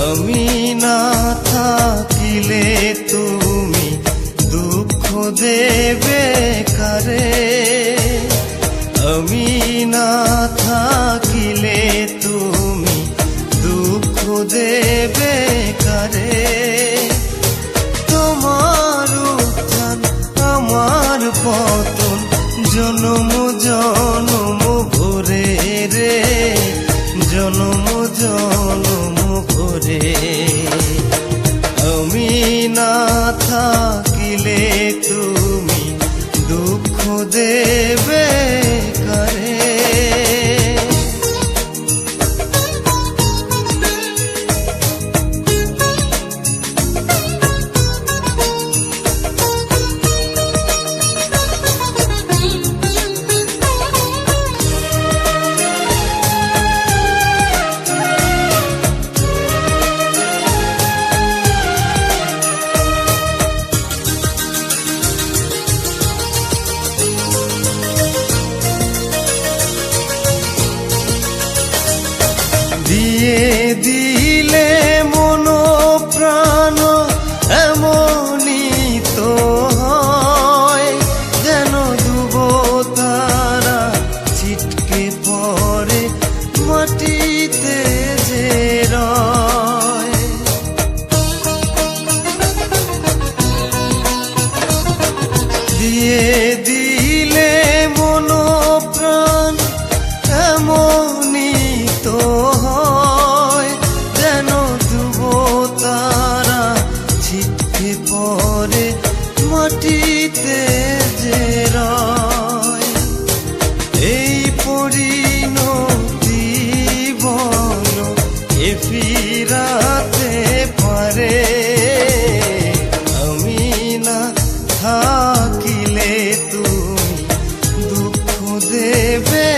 আমি না থাকিলে তুমি দুঃখ দেবে কারে, আমি না থাকিলে তুমি দুঃখ দেবে কারে। তোমার উত্থান আমার পতন জনম জনম ভরে রে, জনম জনম ভরে। আমি না থাকিলে তুমি দুঃখ দেবে কারে। দিয়ে দিলে মন প্রাণ এমনই তো হয়, যেন ডুব তারা ছিটকে পড়ে মাটিতে যে রয়। দিয়ে দিলে মন প্রাণ এমনই তো হয়, যেন ডুব তারা ছিটকে পড়ে মাটিতে যে রয়। এই পরিণতি বলো এ ফিরাতে পারে, আমি না থাকিলে তুমি দুঃখ দেবে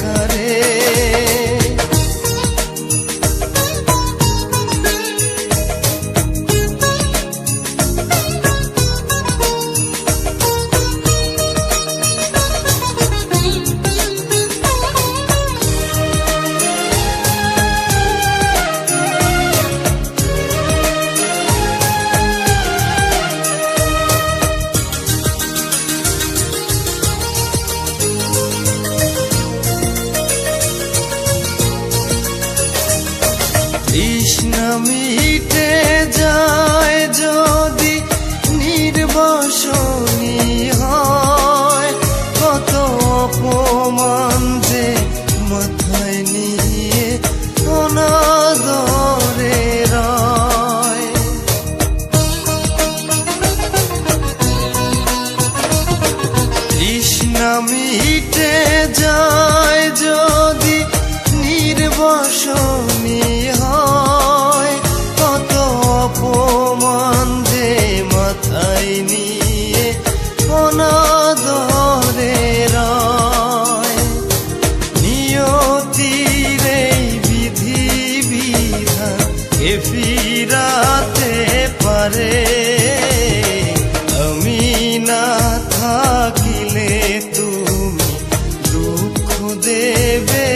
কারে। তৃষ্ণা মিটে যায় যদি নির্বাসনী হয়, কত অপমান যে মাথায় নিয়ে অনাদরে রয়। তৃষ্ণা মিটে যায় যদি নির্বাসনী হয়, কত অপমান যে মাথায় নিয়ে অনাদরে রয়। নিয়তির এই বিধি বিধান এ ফিরাতে পারে, আমি না থাকিলে তুমি দুঃখ দেবে